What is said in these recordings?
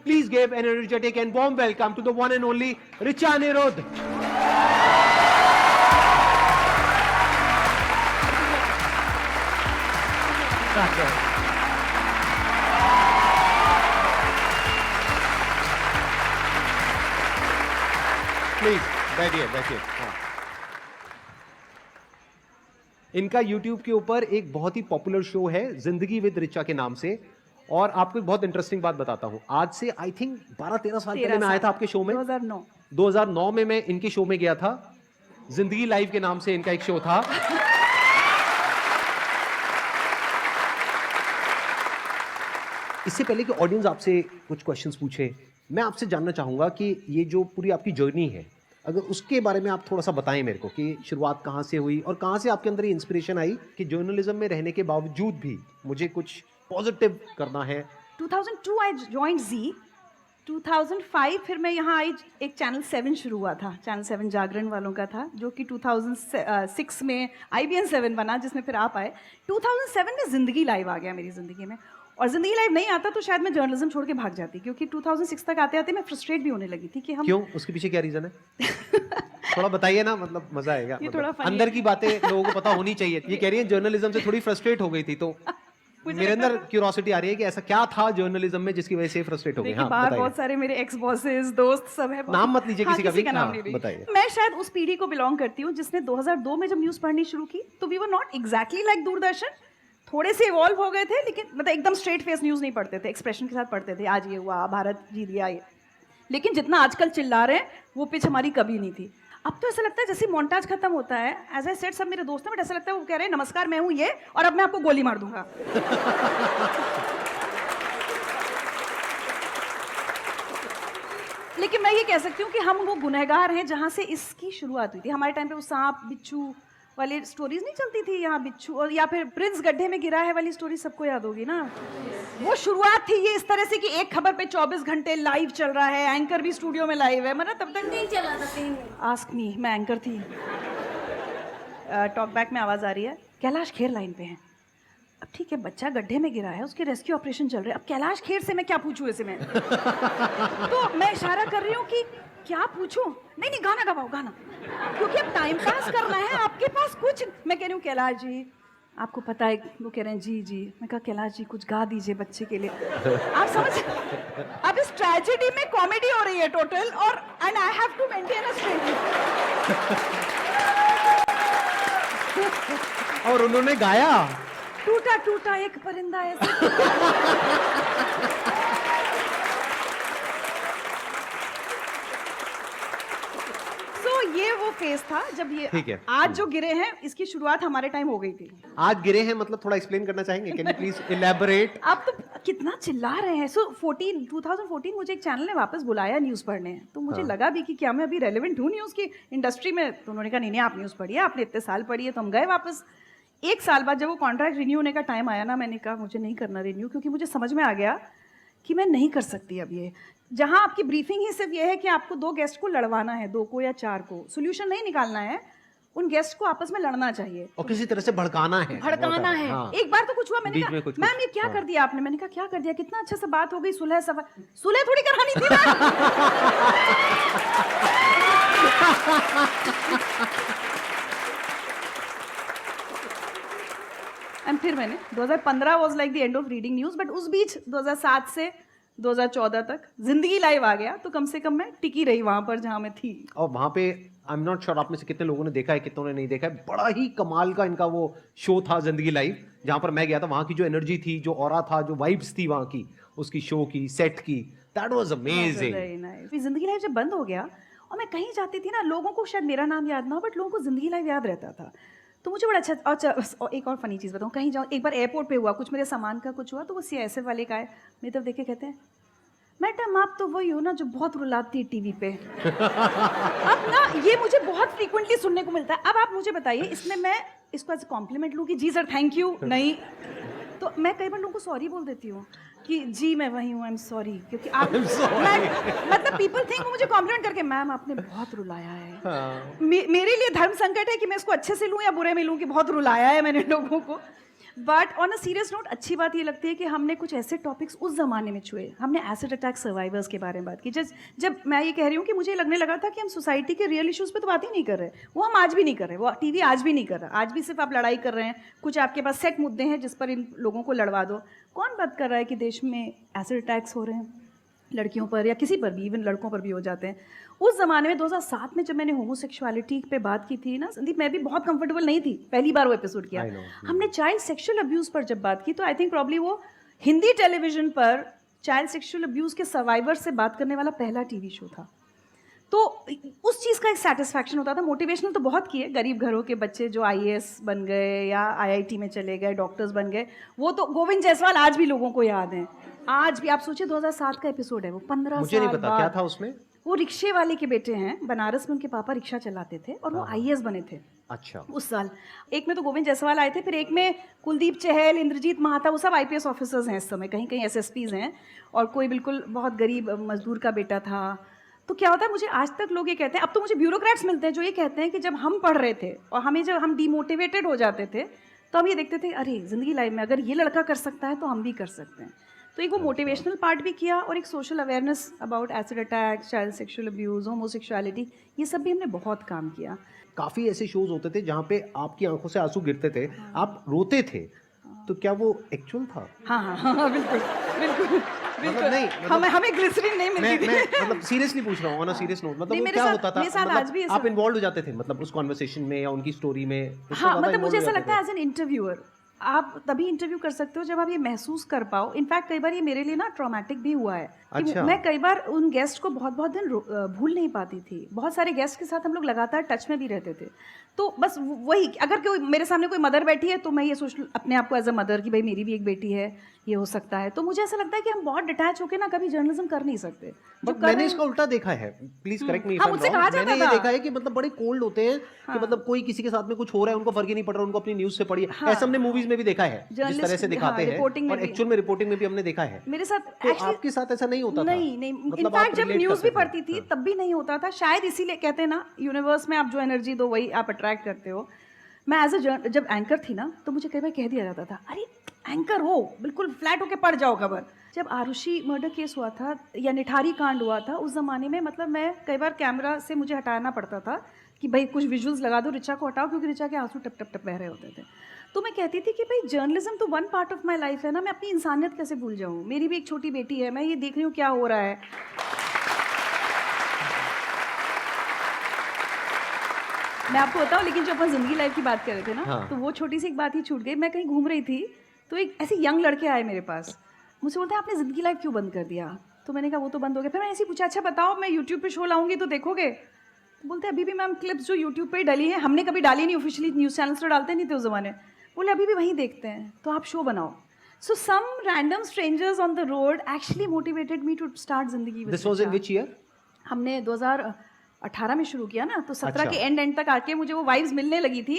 Please give an energetic and warm welcome to the one and only Richa Anirudh. Please बैठिए बैठिए। इनका YouTube के ऊपर एक बहुत ही पॉपुलर शो है जिंदगी विद रिचा के नाम से। और आपको एक बहुत इंटरेस्टिंग बात बताता हूं, आज से आई थिंक 12-13 साल पहले मैं आया था आपके शो में। 2009 में मैं इनके शो में गया था। जिंदगी लाइव के नाम से इनका एक शो था। इससे पहले कि ऑडियंस आपसे कुछ क्वेश्चंस पूछे, मैं आपसे जानना चाहूंगा कि ये जो पूरी आपकी जर्नी है, अगर उसके बारे में आप थोड़ा सा बताएं मेरे को कि शुरुआत कहाँ से हुई और कहाँ से आपके अंदर ये इंस्पिरेशन आई कि जर्नलिज्म में रहने के बावजूद भी मुझे कुछ पॉजिटिव करना है। 2002 आई जॉइंड जी। 2005 फिर मैं यहाँ आई, एक चैनल 7 शुरू हुआ था, चैनल 7 जागरण वालों का था, जो कि 2006 में IBN 7 बना, जिसमें फिर आप आए। 2007 में जिंदगी लाइव आ गया मेरी ज़िंदगी में, और जिंदगी लाइव नहीं आता तो शायद मैं जर्नलिज्म छोड़ के भाग जाती, क्योंकि 2006 तक आते आते मैं फ्रस्ट्रेट भी होने लगी थी कि हम क्यों, उसके पीछे क्या रीजन है? थोड़ा बताइए ना, मतलब मजा आएगा। ये मतलब थोड़ा अंदर की बातें लोगों को पता होनी चाहिए। ये कह रही है जर्नलिज्म से थोड़ी फ्रस्ट्रेट हो गई थी, तो मेरे अंदर क्यूरियोसिटी आ रही है कि ऐसा क्या था जर्नलिज्म में जिसकी वजह से फ्रस्ट्रेट हो गई। हाँ, बाहर बहुत सारे मेरे एक्स बॉसेस, दोस्त सब है। नाम मत लीजिए किसी का भी। नाम नहीं बताइए। मैं शायद उस पीढ़ी को बिलोंग करती हूँ जिसने 2002 में जब न्यूज़ पढ़नी शुरू की तो we were not exactly like Doordarshan, थोड़े से इवॉल्व हो गए थे, लेकिन मतलब एकदम स्ट्रेट फेस न्यूज़ नहीं पढ़ते थे, एक्सप्रेशन के साथ पढ़ते थे, आज ये हुआ, भारत जीत गया ये। लेकिन जितना आजकल चिल्ला रहे हैं वो पिच हमारी कभी नहीं थी। अब तो ऐसा लगता है जैसे मोन्टाज खत्म होता है, एज आई सेड, सब मेरे दोस्त हैं, बट ऐसा लगता है वो कह रहे हैं नमस्कार मैं हूँ ये, और अब मैं आपको गोली मार दूंगा। लेकिन मैं ये कह सकती हूँ कि हम वो गुनहगार हैं जहाँ से इसकी शुरुआत हुई थी। हमारे टाइम पे वो सांप बिच्छू वाली स्टोरीज नहीं चलती थी, यहाँ बिच्छू, और या फिर प्रिंस गड्ढे में गिरा है वाली स्टोरी सबको याद होगी ना। वो शुरुआत थी ये इस तरह से कि एक खबर पे 24 घंटे लाइव चल रहा है, एंकर भी स्टूडियो में लाइव है, मतलब तब तक नहीं चला था। आस्क मी, मैं एंकर थी। टॉक बैक में आवाज आ रही है, कैलाश खेर लाइन पे है। अब ठीक है, बच्चा गड्ढे में गिरा है, उसके रेस्क्यू ऑपरेशन चल रहे हैं, अब कैलाश खेर से मैं क्या पूछूं ऐसे में? तो मैं इशारा कर रही हूँ कि क्या पूछूं? नहीं गाना गवाओ, गाना, क्योंकि अब टाइम पास करना है, आपके पास कुछ। मैं कह रही हूँ कैलाश जी आपको पता है, वो कह रहे हैं जी जी। मैं कहा कैलाश जी कुछ गा दीजिए बच्चे के लिए। आप समझ, अब इस ट्रेजेडी में कॉमेडी हो रही है टोटल, और and I have to maintain a straight. और उन्होंने गाया, टूटा टूटा एक परिंदा ऐसे। ये वो फेज था जब ये, ठीक है, आज जो गिरे हैं इसकी शुरुआत हमारे टाइम हो गई थी। आज गिरे हैं मतलब थोड़ा एक्सप्लेन करना चाहेंगे? Can you please elaborate? आप तो कितना चिल्ला रहे हैं। सो 2014 मुझे एक चैनल ने वापस बुलाया न्यूज़ पढ़ने, तो मुझे लगा भी कि क्या मैं अभी रेलेवेंट हूँ न्यूज़ की इंडस्ट्री में। तो उन्होंने कहा नहीं आप न्यूज़ पढ़िए, आपने इतने साल पढ़ी है। तो हम गए वापस। एक साल बाद जब वो कॉन्ट्रैक्ट रिन्यू होने का टाइम आया ना, मैंने कहा मुझे नहीं करना रिन्यू, क्योंकि मुझे समझ में आ गया कि मैं नहीं कर सकती अब ये। जहां आपकी ब्रीफिंग ही सिर्फ ये है कि आपको 2 गेस्ट को लड़वाना है, 2 को या 4 को, सोल्यूशन नहीं निकालना है, उन गेस्ट को आपस में लड़ना चाहिए और किसी तरह से भड़काना है। हाँ। एक बार तो कुछ हुआ, मैंने कहा मैम ये क्या कर दिया आपने? मैंने कहा क्या कर दिया, कितना अच्छा सा बात हो गई, सुलह सफा। सुलह थोड़ी करानी थी एंड फिर मैंने 2015 was like the end of reading news, but उस बीच 2007 से 2014 तक जिंदगी लाइव आ गया, तो कम से कम मैं टिकी रही वहां पर जहां मैं थी। और वहां पे आई एम नॉट श्योर आप में से कितने लोगों ने देखा है, कितनों ने नहीं देखा है, बड़ा ही कमाल का इनका वो शो था जिंदगी लाइव, जहां पर मैं गया था। वहां की जो एनर्जी थी, जो ऑरा था, जो वाइब्स थी वहां की, उसकी शो की, सेट की, दैट वाज अमेजिंग। जिंदगी लाइव जब बंद हो गया और मैं कहीं जाती थी ना, लोगों को शायद मेरा नाम याद ना हो, बट लोगों को जिंदगी लाइव याद रहता था। तो मुझे बड़ा अच्छा। और एक और फनी चीज़ बताऊँ, कहीं जाऊँ, एक बार एयरपोर्ट पे हुआ कुछ, मेरे सामान का कुछ हुआ, तो वो CISF वाले का है, मेरी तरफ देख के कहते हैं मैडम आप तो वही हो ना जो बहुत रुलाती है टीवी पे। अब ना ये मुझे बहुत फ्रीक्वेंटली सुनने को मिलता है। अब आप मुझे बताइए, इसमें मैं इसको एज कॉम्प्लीमेंट लूँ कि जी सर थैंक यू? नहीं। तो मैं कई बार लोगों को सॉरी बोल देती हूँ कि जी मैं वही हूँ, आई एम सॉरी, क्योंकि आप मतलब पीपल थिंक वो मुझे कॉम्प्लीमेंट करके मैम आपने बहुत रुलाया है। हाँ। मेरे लिए धर्म संकट है कि मैं इसको अच्छे से लूँ या बुरे में लूँ कि बहुत रुलाया है मैंने लोगों को। But on a serious note अच्छी बात ये लगती है कि हमने कुछ ऐसे टॉपिक्स उस ज़माने में छुए। हमने एसिड अटैक सर्वाइवर्स के बारे में बात की। जब मैं ये कह रही हूँ कि मुझे लगने लगा था कि हम सोसाइटी के रियल इश्यूज़ पे तो बात ही नहीं कर रहे, वो हम आज भी नहीं कर रहे, वो टीवी आज भी नहीं कर रहा। आज भी सिर्फ आप लड़ाई कर रहे हैं, कुछ आपके पास सेट मुद्दे हैं जिस पर इन लोगों को लड़वा दो। कौन बात कर रहा है कि देश में एसिड अटैक्स हो रहे हैं लड़कियों पर या किसी पर भी, इवन लड़कों पर भी हो जाते हैं। उस ज़माने में 2007 में जब मैंने होमोसेक्सुअलिटी पे बात की थी ना संदीप, मैं भी बहुत कंफर्टेबल नहीं थी, पहली बार वो एपिसोड किया। हमने चाइल्ड सेक्सुअल अब्यूज़ पर जब बात की तो आई थिंक प्रॉब्ली वो हिंदी टेलीविजन पर चाइल्ड सेक्सुअल अब्यूज़ के सर्वाइवर से बात करने वाला पहला टीवी शो था। तो उस चीज़ का एक सेटिस्फैक्शन होता था। मोटिवेशनल तो बहुत किए, गरीब घरों के बच्चे जो आईएएस बन गए या आईआईटी में चले गए, डॉक्टर्स बन गए, वो तो गोविंद जायसवाल आज भी लोगों को याद हैं। आज भी आप सोचिए 2007 का एपिसोड है वो, 15 मुझे नहीं साल पता क्या बाद। था उसमें। वो रिक्शे वाले के बेटे हैं, बनारस में उनके पापा रिक्शा चलाते थे और वो आईएएस बने थे अच्छा। उस साल। एक में तो गोविंद जायसवाल आए थे, फिर एक में कुलदीप चहल, इंद्रजीत महाता, वो सब आईपीएस ऑफिसर्स हैं इस समय, कहीं कहीं एसएसपीज हैं, और कोई बिल्कुल बहुत गरीब मजदूर का बेटा था। तो क्या होता है, मुझे आज तक लोग ये कहते हैं, अब तो मुझे ब्यूरोक्रेट्स मिलते हैं जो ये कहते हैं कि जब हम पढ़ रहे थे और हमें जब हम डिमोटिवेटेड हो जाते थे तो हम ये देखते थे अरे जिंदगी लाइफ में अगर ये लड़का कर सकता है तो हम भी कर सकते हैं। तो एक वो मोटिवेशनल पार्ट भी किया और एक social awareness about acid attack, child sexual abuse, homosexuality, ये सब भी हमने बहुत काम किया। काफ़ी ऐसे शोज होते थे जहाँ पे आपकी आंखों से आंसू गिरते थे, आप रोते थे, तो क्या वो एक्चुअल था? हाँ हाँ हाँ हाँ, बिल्कुल बिल्कुल बिल्कुल। नहीं, हमें ग्लिसरीन नहीं मिलती मैं थी। मतलब सीरियसली पूछ रहा हूँ, ऑन अ सीरियस नोट, मतलब नहीं, वो मेरे क्या साथ- होता था? मेरे साथ मतलब आज भी ऐसा- आप इन्वॉल्व हो जाते थे मतलब उस कॉन्वर्सेशन में या उनकी स्टोरी में? उससे हाँ, ज़्यादा मतलब मुझे involve ऐसा हो लगता है जाते एज एन इंटरव्यूअर आप तभी इंटरव्यू कर सकते हो जब आप ये महसूस कर पाओ। इनफैक्ट कई बार ये मेरे लिए ना ट्रॉमेटिक भी हुआ है कि अच्छा। मैं कई बार उन गेस्ट को बहुत बहुत दिन भूल नहीं पाती थी। बहुत सारे गेस्ट के साथ हम लोग लगातार टच में भी रहते थे। तो बस वही, अगर कोई मेरे सामने कोई मदर बैठी है तो मैं ये सोच अपने आप को एज अ मदर कि भाई मेरी भी एक बेटी है, ये हो सकता है। तो मुझे ऐसा लगता है कि हम बहुत डिटैच होकर ना कभी जर्नलिज्म कर नहीं सकते। जो बट कर मैंने रहे इसका उल्टा देखा है, प्लीज करेक्ट मी इफ हाँ, आई एम मुझसे कहा रॉन्ग, जाता मैंने ये था। देखा है कि मतलब बड़े कोल्ड होते हैं कि मतलब कोई किसी के साथ में कुछ हो रहा है उनको फर्क ही नहीं पड़ रहा, उनको अपनी न्यूज से पढ़िए। ऐसा हमने मूवीज में भी देखा है जिस तरह से जर्नलिस्ट, दिखाते हाँ, हैं, रिपोर्टिंग में और भी। एक्चुअल में रिपोर्टिंग में भी हमने देखा है। मेरे साथ तो एक्चुअली आपके साथ ऐसा नहीं होता था? नहीं नहीं, मतलब आप इनफैक्ट जब relate न्यूज़ भी करते थे? पढ़ती थी तब भी नहीं होता था। शायद इसीलिए कहते हैं ना, यूनिवर्स में आप जो एनर्जी दो वही आप अट्रैक्ट करते हो। मैं एज अ जब एंकर थी ना तो मुझे कई बार कह दिया जाता था अरे एंकर हो, बिल्कुल फ्लैट होके पढ़ जाओ खबर। जब आरुषि मर्डर केस हुआ था या निठारी कांड हुआ था उस ज़माने में, मतलब मैं कई बार कैमरा से मुझे हटाना पड़ता था कि भाई कुछ विजुअल्स लगा दो, ऋचा को हटाओ, क्योंकि ऋचा के आंसू टप टप टप बह रहे होते थे। तो मैं कहती थी कि भाई जर्नलिज्म तो one part of my life है ना, मैं अपनी इंसानियत कैसे भूल जाऊँ? मेरी भी एक छोटी बेटी है, मैं ये देख रही हूँ क्या हो रहा है। मैं आपको बताऊँ, लेकिन जो अपन जिंदगी लाइफ की बात कर रहे थे ना, हाँ। तो वो छोटी सी एक बात ही छूट गई। मैं कहीं घूम रही थी तो एक ऐसे यंग लड़के आए मेरे पास, मुझसे बोलते हैं आपने जिंदगी लाइफ क्यों बंद कर दिया? तो मैंने कहा वो तो बंद हो गया। फिर मैंने ऐसे ही पूछा अच्छा बताओ मैं यूट्यूब पे शो लाऊंगी तो देखोगे? तो बोलते अभी भी मैम क्लिप्स जो यूट्यूब पे ही डली हैं, हमने कभी डाली नहीं, ऑफिशियली न्यूज़ चैनल्स तो डालते नहीं थे उस ज़माने। बोले अभी भी वहीं देखते हैं, तो आप शो बनाओ। So some random strangers on the road actually motivated me to start जिंदगी with this was in Richa. Which year? हमने 2018 में शुरू किया ना, तो 17 अच्छा। के एंड तक आके मुझे वो वाइब्स मिलने लगी थी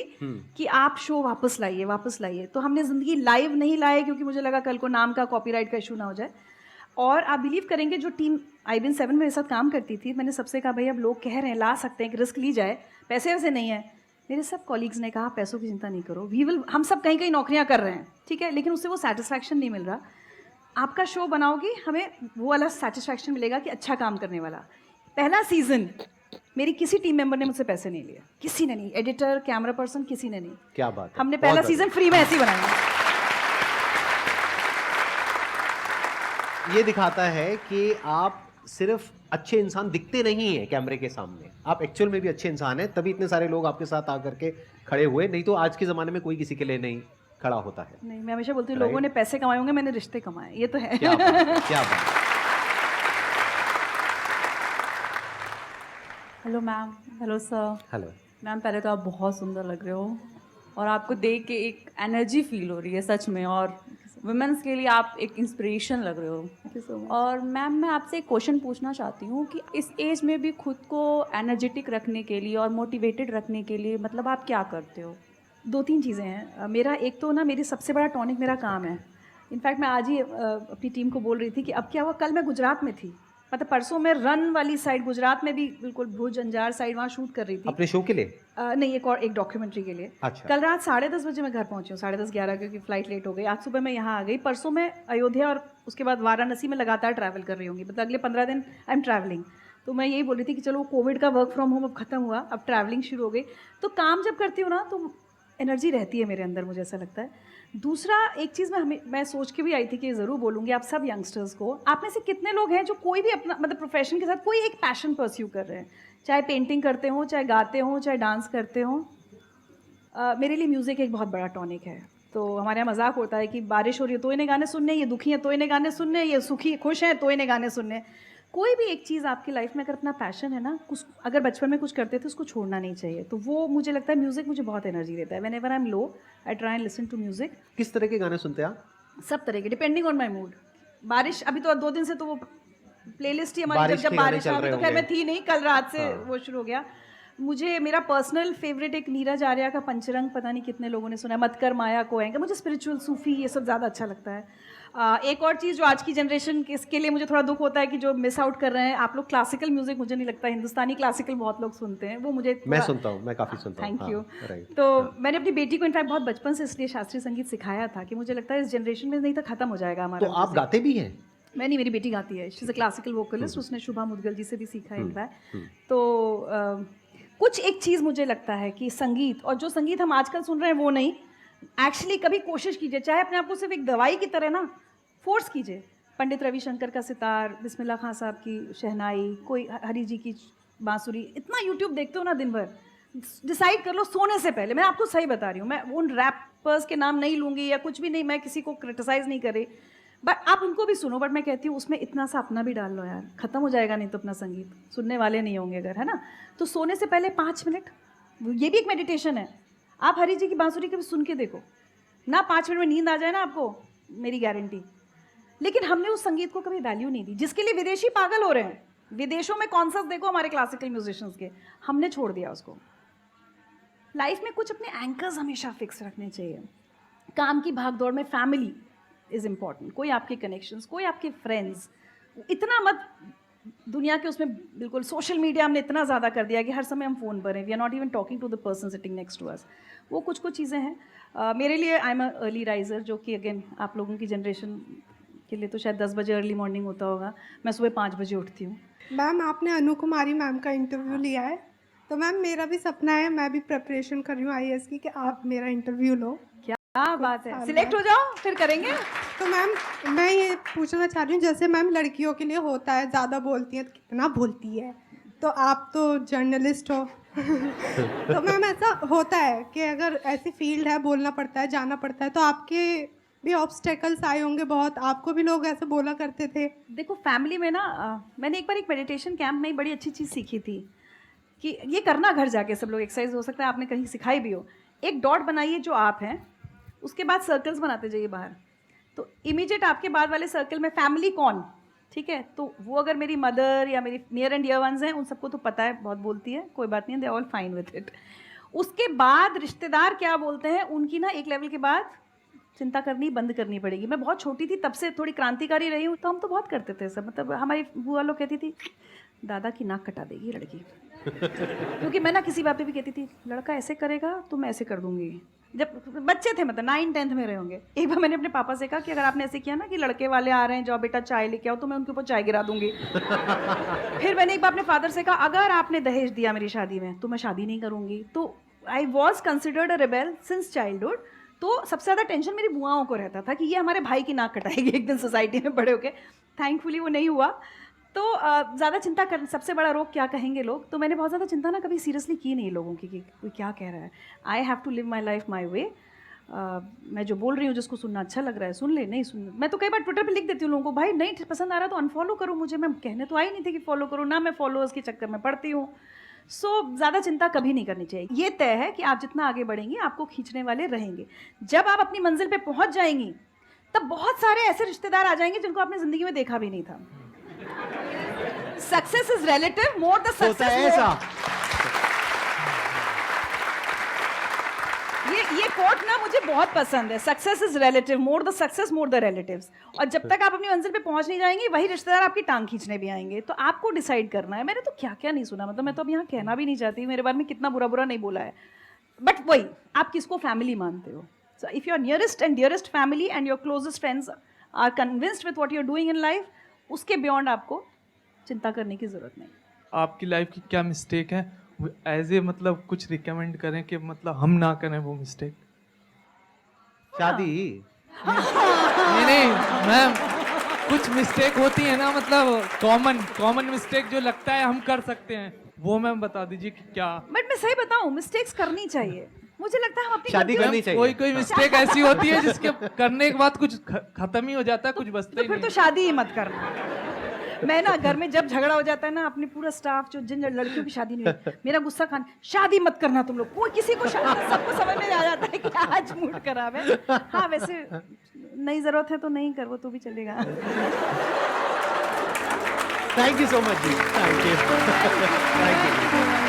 कि आप शो वापस लाइए वापस लाइए। तो हमने ज़िंदगी लाइव नहीं लाए क्योंकि मुझे लगा कल को नाम का कॉपीराइट का इशू ना हो जाए। और आप बिलीव करेंगे जो टीम IBN 7 मेरे साथ काम करती थी, मैंने सबसे कहा भाई अब लोग कह रहे हैं ला सकते हैं कि रिस्क ली जाए, पैसे वैसे नहीं है। मेरे सब कॉलीग्स ने कहा पैसों की चिंता नहीं करो, वी विल, हम सब कहीं कहीं नौकरियां कर रहे हैं ठीक है, लेकिन उससे वो सेटिस्फैक्शन नहीं मिल रहा। आपका शो बनाओगी हमें वो वाला सेटिस्फैक्शन मिलेगा कि अच्छा काम करने वाला। पहला सीजन मेरी किसी टीम मेंबर ने मुझसे पैसे नहीं लिए, किसी ने नहीं, एडिटर, कैमरा पर्सन, किसी ने नहीं। क्या बात है, हमने बहुत पहला बढ़िया। सीजन फ्री में ऐसे ही बनाया। ये दिखाता है कि आप सिर्फ अच्छे इंसान दिखते नहीं हैं कैमरे के सामने, आप एक्चुअल में भी अच्छे इंसान हैं, तभी इतने सारे लोग आपके साथ आकर के खड़े हुए, नहीं तो आज के ज़माने में कोई किसी के लिए नहीं खड़ा होता है। नहीं, मैं हमेशा बोलती हूँ Right. लोगों ने पैसे कमाए होंगे, मैंने रिश्ते कमाए, ये तो है। क्या बात है, क्या बात है। Hello ma'am. Hello sir. Hello. Ma'am पहले तो आप बहुत सुंदर लग रहे हो और आपको देख के एक एनर्जी फील हो रही है सच में, और वुमेन्स के लिए आप एक इंस्पिरेशन लग रहे हो। Thank you so much. और मैम मैं आपसे एक क्वेश्चन पूछना चाहती हूँ कि इस एज में भी खुद को एनर्जेटिक रखने के लिए और मोटिवेटेड रखने के लिए मतलब आप क्या करते हो? 2-3 चीज़ें हैं। मेरा एक तो ना, मेरी सबसे बड़ा टॉनिक मेरा काम है। इनफैक्ट मैं आज ही अपनी टीम को बोल रही थी कि अब क्या हुआ, कल मैं गुजरात में थी मतलब परसों मैं रन वाली साइड, गुजरात में भी बिल्कुल भुज अंजार साइड, वहाँ शूट कर रही थी। अपने शो के लिए? नहीं, एक डॉक्यूमेंट्री के लिए। अच्छा। कल रात 10:30 बजे मैं घर पहुंची हूँ, 10:30-11, क्योंकि फ्लाइट लेट हो गई। आज सुबह मैं यहाँ आ गई। परसों मैं अयोध्या और उसके बाद वाराणसी में लगातार ट्रैवल कर रही होंगी, मतलब अगले 15 दिन आई एम ट्रैवलिंग। तो मैं यही बोल रही थी कि चलो कोविड का वर्क फ्रॉम होम अब खत्म हुआ, अब ट्रैवलिंग शुरू हो गई, तो काम जब करती हूँ ना तो एनर्जी रहती है मेरे अंदर, मुझे ऐसा लगता है। दूसरा एक चीज़ मैं सोच के भी आई थी कि ज़रूर बोलूँगी आप सब यंगस्टर्स को, आप में से कितने लोग हैं जो कोई भी अपना मतलब प्रोफेशन के साथ कोई एक पैशन परस्यू कर रहे हैं, चाहे पेंटिंग करते हों, चाहे गाते हों, चाहे डांस करते हों। मेरे लिए म्यूज़िक एक बहुत बड़ा टॉनिक है। तो हमारे यहाँ मजाक होता है कि बारिश हो रही है तो इन्हें गाने सुनने, ये दुखी हैं तो इन्हें गाने सुनने, ये सुखी खुश हैं तो इन्हें गाने सुनने। कोई भी एक चीज़ आपकी लाइफ में अगर अपना पैशन है ना, कुछ अगर बचपन में कुछ करते थे उसको छोड़ना नहीं चाहिए। तो वो मुझे लगता है म्यूज़िक मुझे बहुत एनर्जी देता है। Whenever I am low I try and listen to music. किस तरह के गाने सुनते हैं आप? सब तरह के, डिपेंडिंग ऑन माई मूड। बारिश अभी तो 2 दिन से तो वो प्लेलिस्ट ही हमारी, बारिश जब के गाने बारिश चल अभी रहे तो खैर मैं होंगे। थी नहीं, कल रात से हाँ। वो शुरू हो गया। मुझे मेरा पर्सनल फेवरेट एक नीरज आर्या का पंचरंग, पता नहीं कितने लोगों ने सुना है, मत कर माया को आएंगे। मुझे स्पिरिचुअल सूफी ये सब ज़्यादा अच्छा लगता है। एक और चीज़ जो आज की जनरेशन के लिए मुझे थोड़ा दुख होता है कि जो मिस आउट कर रहे हैं आप लोग, क्लासिकल म्यूजिक मुझे नहीं लगता, हिंदुस्तानी क्लासिकल बहुत लोग सुनते हैं, वो मुझे मैं सुनता हूँ, मैं काफ़ी सुनता हूँ। Thank you. राइट। तो मैंने अपनी बेटी को इनफैक्ट बहुत बचपन से इसलिए शास्त्रीय संगीत सिखाया था कि मुझे लगता है इस जनरेशन में नहीं तो खत्म हो जाएगा हमारा। तो आप गाते भी हैं? मैं नहीं, मेरी बेटी गाती है, she is a classical vocalist, उसने शुभा मुदगल जी से भी सीखा है इनफैक्ट। तो कुछ एक चीज़ मुझे लगता है कि संगीत, और जो संगीत हम आजकल सुन रहे हैं वो नहीं, एक्चुअली कभी कोशिश कीजिए, चाहे अपने आप को सिर्फ एक दवाई की तरह ना फोर्स कीजिए। पंडित रविशंकर का सितार, बिस्मिल्लाह खां साहब की शहनाई, कोई हरी जी की बांसुरी, इतना यूट्यूब देखते हो ना दिन भर, डिसाइड कर लो सोने से पहले। मैं आपको सही बता रही हूँ, मैं उन रैपर्स के नाम नहीं लूँगी या कुछ भी नहीं, मैं किसी को क्रिटिसाइज़ नहीं कर रही, बट आप उनको भी सुनो, बट मैं कहती हूँ उसमें इतना सा अपना भी डाल लो यार, ख़त्म हो जाएगा नहीं तो अपना संगीत, सुनने वाले नहीं होंगे अगर, है ना। तो सोने से पहले 5 मिनट, ये भी एक मेडिटेशन है। आप हरी जी की बांसुरी कभी सुन के देखो ना, 5 मिनट में नींद आ जाए ना आपको, मेरी गारंटी। लेकिन हमने उस संगीत को कभी वैल्यू नहीं दी, जिसके लिए विदेशी पागल हो रहे हैं। विदेशों में कॉन्सर्ट्स देखो हमारे क्लासिकल म्यूजिशियंस के, हमने छोड़ दिया उसको। लाइफ में कुछ अपने एंकर्स हमेशा फिक्स रखने चाहिए। काम की भागदौड़ में फैमिली इज़ इम्पॉर्टेंट, कोई आपके कनेक्शंस, कोई आपके फ्रेंड्स, इतना मत दुनिया के उसमें, बिल्कुल सोशल मीडिया हमने इतना ज़्यादा कर दिया कि हर समय हम फ़ोन पर हैं, we are not even talking to the person sitting next to us. वो कुछ चीज़ें हैं। मेरे लिए I am a early riser, जो कि अगेन आप लोगों की जनरेशन के लिए तो शायद 10 बजे अर्ली मॉर्निंग होता होगा, मैं सुबह 5 बजे उठती हूँ। मैम आपने अनु कुमारी मैम का इंटरव्यू लिया है, तो मैम मेरा भी सपना है, मैं भी प्रिपरेशन कर रही हूँ IAS की, कि आप मेरा इंटरव्यू लो। क्या बात है, सिलेक्ट हो जाओ फिर करेंगे। तो मैम मैं ये पूछना चाह रही हूँ, जैसे मैम लड़कियों के लिए होता है, ज़्यादा बोलती हैं तो कितना बोलती है, तो आप तो जर्नलिस्ट हो तो मैम ऐसा होता है कि अगर ऐसी फील्ड है, बोलना पड़ता है, जाना पड़ता है, तो आपके भी ऑब्स्टेकल्स आए होंगे बहुत, आपको भी लोग ऐसे बोला करते थे? देखो फैमिली में ना मैंने एक बार एक मेडिटेशन कैंप में बड़ी अच्छी चीज़ सीखी थी कि ये करना घर जाके सब लोग, एक्सरसाइज हो सकता है आपने कहीं सिखाई भी हो। एक डॉट बनाइए जो आप हैं, उसके बाद सर्कल्स बनाते जाइए बाहर, तो इमीडिएट आपके बाद वाले सर्कल में फैमिली कौन, ठीक है, तो वो अगर मेरी मदर या मेरी नियर एंड डियर वंस हैं, उन सबको तो पता है, बहुत बोलती है, कोई बात नहीं, they all fine with it. उसके बाद रिश्तेदार क्या बोलते हैं, उनकी ना एक लेवल के बाद चिंता करनी बंद करनी पड़ेगी। मैं बहुत छोटी थी तब से थोड़ी क्रांतिकारी रही हूँ, तो हम तो बहुत करते थे सब, मतलब हमारी बुआ लोग कहती थी दादा की नाक कटा देगी लड़की क्योंकि मैं ना किसी बात पे भी कहती थी लड़का ऐसे करेगा तो मैं ऐसे कर दूंगी। जब बच्चे थे, मतलब 9-10th में रहे होंगे, एक बार मैंने अपने पापा से कहा कि अगर आपने ऐसे किया ना कि लड़के वाले आ रहे हैं, जाओ बेटा चाय लेके आओ, तो मैं उनके ऊपर चाय गिरा दूंगी फिर मैंने एक बार अपने फादर से कहा अगर आपने दहेज दिया मेरी शादी में तो मैं शादी नहीं करूंगी। तो I was considered a rebel since childhood. तो सबसे ज़्यादा टेंशन मेरी बुआओं को रहता था कि ये हमारे भाई की नाक कटाएगी एक दिन सोसाइटी में बड़े होके। थैंकफुली वो नहीं हुआ। तो ज़्यादा चिंता कर, सबसे बड़ा रोग क्या कहेंगे लोग, तो मैंने बहुत ज़्यादा चिंता ना कभी सीरियसली की नहीं लोगों की कि कोई क्या कह रहा है। I have to live my life my way. मैं जो बोल रही हूँ जिसको सुनना अच्छा लग रहा है सुन ले, नहीं सुन। मैं तो कई बार ट्विटर पे लिख देती हूँ लोगों को, भाई नहीं पसंद आ रहा तो अनफॉलो करो मुझे, मैं कहने तो आई नहीं थी कि फॉलो करो ना, मैं फॉलोअर्स के चक्कर में पड़ती हूँ। सो ज़्यादा चिंता कभी नहीं करनी चाहिए। ये तय है कि आप जितना आगे बढ़ेंगी आपको खींचने वाले रहेंगे। जब आप अपनी मंजिल पे पहुंच जाएंगी तब बहुत सारे ऐसे रिश्तेदार आ जाएंगे जिनको आपने ज़िंदगी में देखा भी नहीं था। Success is relative, more the success. ये कोट ना मुझे बहुत पसंद है, success is relative, more the success more the relatives. और जब तक आप अपनी मंजिल पे पहुंच नहीं जाएंगे, वही रिश्तेदार आपकी टांग खींचने भी आएंगे। तो आपको डिसाइड करना है। मैंने तो क्या क्या नहीं सुना, मतलब मैं तो अब यहाँ कहना भी नहीं चाहती मेरे बारे में कितना बुरा बुरा नहीं बोला है, बट वही आप किसको फैमिली मानते हो। So if your nearest and dearest family and your closest friends are convinced with what you are doing in life, उसके बियॉन्ड आपको चिंता करने की जरूरत नहीं। आपकी लाइफ की क्या मिस्टेक है, एज ए मतलब कुछ रिकमेंड करें कि मतलब हम ना करें वो मिस्टेक। शादी। नहीं मैम, कुछ मिस्टेक होती है ना, मतलब कॉमन मिस्टेक जो लगता है हम कर सकते हैं, वो मैम बता दीजिए कि क्या। बट मैं सही बताऊं, मिस्टेक्स करनी चाहिए। मुझे लगता है हम अपनी शादी गलतियों- करनी चाहिए। कोई मिस्टेक ऐसी होती है जिसके करने के बाद कुछ खत्म ही हो जाता है, कुछ बचता तो ही फिर नहीं। तो शादी ही मत करना। मैं ना घर में जब झगड़ा हो जाता है ना, अपने पूरा स्टाफ जो जिन लड़कियों की शादी नहीं हुई, मेरा गुस्सा खान, शादी मत करना तुम लोग। कोई किसी को सबको समझ में आ जाता है कि आज मूड खराब है। हाँ वैसे नहीं जरूरत है तो नहीं कर, वो तो भी चलेगा। थैंक यू सो मच जी, थैंक यू।